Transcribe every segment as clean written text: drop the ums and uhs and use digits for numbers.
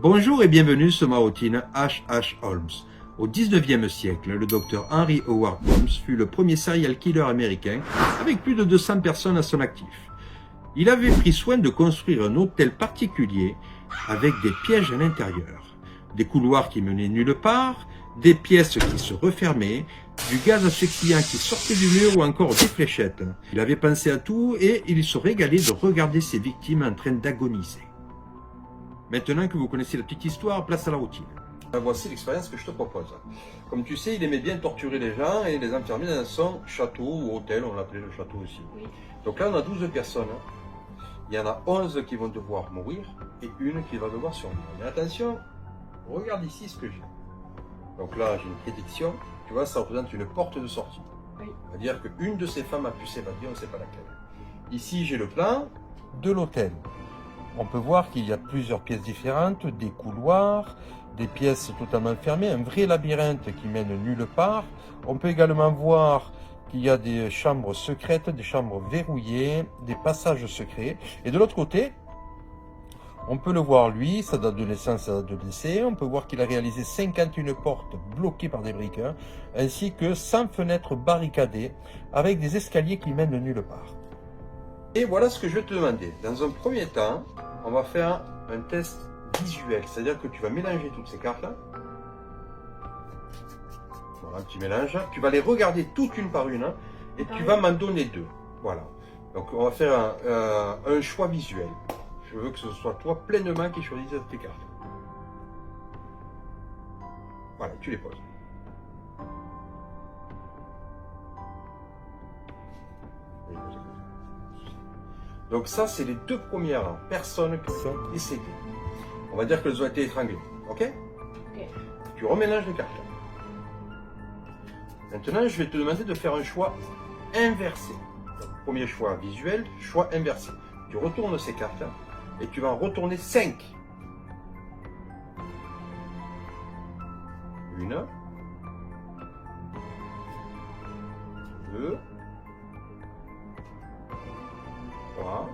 Bonjour et bienvenue sur ma routine H.H. Holmes. Au 19e siècle, le docteur Henry Howard Holmes fut le premier serial killer américain avec plus de 200 personnes à son actif. Il avait pris soin de construire un hôtel particulier avec des pièges à l'intérieur, des couloirs qui menaient nulle part, des pièces qui se refermaient, du gaz asphyxiant qui sortait du mur ou encore des fléchettes. Il avait pensé à tout et il se régalait de regarder ses victimes en train d'agoniser. Maintenant que vous connaissez la petite histoire, place à la routine. Voici l'expérience que je te propose. Comme tu sais, il aimait bien torturer les gens et les enfermer dans son château ou hôtel, on l'appelait le château aussi. Oui. Donc là, on a 12 personnes. Il y en a 11 qui vont devoir mourir et une qui va devoir survivre. Mais attention, regarde ici ce que j'ai. Donc là, j'ai une prédiction. Tu vois, ça représente une porte de sortie. Oui. C'est-à-dire qu'une de ces femmes a pu s'évader, on ne sait pas laquelle. Ici, j'ai le plan de l'hôtel. On peut voir qu'il y a plusieurs pièces différentes, des couloirs, des pièces totalement fermées, un vrai labyrinthe qui mène nulle part. On peut également voir qu'il y a des chambres secrètes, des chambres verrouillées, des passages secrets. Et de l'autre côté, on peut le voir lui, sa date de naissance, sa date de décès. On peut voir qu'il a réalisé 51 portes bloquées par des briques, ainsi que 100 fenêtres barricadées avec des escaliers qui mènent nulle part. Et voilà ce que je vais te demander. Dans un premier temps, on va faire un test visuel, c'est-à-dire que tu vas mélanger toutes ces cartes-là. Voilà, un petit mélange. Tu vas les regarder toutes une par une et tu vas m'en donner deux. Voilà. Donc on va faire un choix visuel. Je veux que ce soit toi pleinement qui choisisses tes cartes. Voilà, tu les poses. Donc ça, c'est les deux premières personnes qui sont décédées. On va dire qu'elles ont été étranglées. Ok? Tu remélanges les cartes. Maintenant, je vais te demander de faire un choix inversé. Donc, premier choix visuel, choix inversé. Tu retournes ces cartes et tu vas en retourner 5. Une. 2. 3,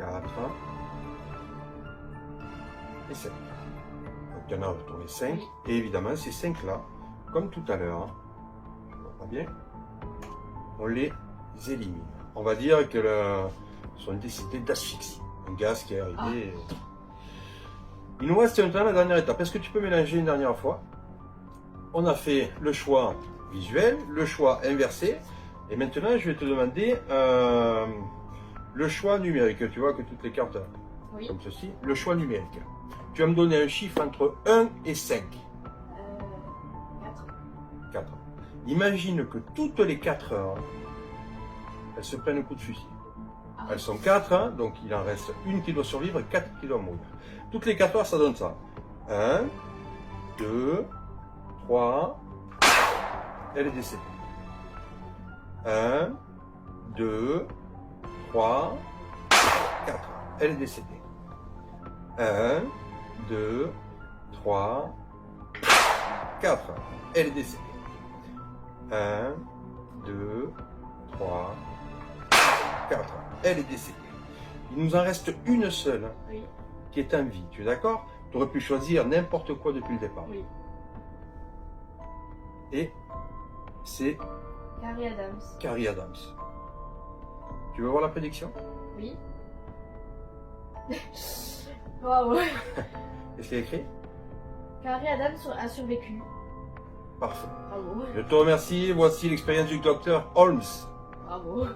4 et 7. Donc il y en a retourné 5. Et évidemment, ces 5-là, comme tout à l'heure, je ne vois pas bien, on les élimine. On va dire que sont décédés d'asphyxie. Un gaz qui est arrivé. Il nous reste maintenant la dernière étape. Est-ce que tu peux mélanger une dernière fois? On a fait le choix visuel, le choix inversé. Et maintenant, je vais te demander le choix numérique. Tu vois que toutes les cartes, comme ceci, le choix numérique. Tu vas me donner un chiffre entre 1 et 5. 4. 4. Imagine que toutes les 4 heures, elles se prennent un coup de fusil. Elles sont 4, donc il en reste une qui doit survivre et 4 qui doivent mourir. Toutes les 4 heures, ça donne ça. 1, 2, 3, elle est décédée. 1, 2, 3, 4. Elle est décédée. 1, 2, 3, 4. Elle est décédée. 1, 2, 3, 4. Elle est décédée. Il nous en reste une seule qui est en vie. Tu es d'accord? Tu aurais pu choisir n'importe quoi depuis le départ. Oui. Et c'est Carrie Adams. Carrie Adams. Tu veux voir la prédiction? Oui. Bravo. Qu'est-ce qu'il y a écrit? Carrie Adams a survécu. Parfait. Bravo. Je te remercie. Voici l'expérience du docteur Holmes. Bravo.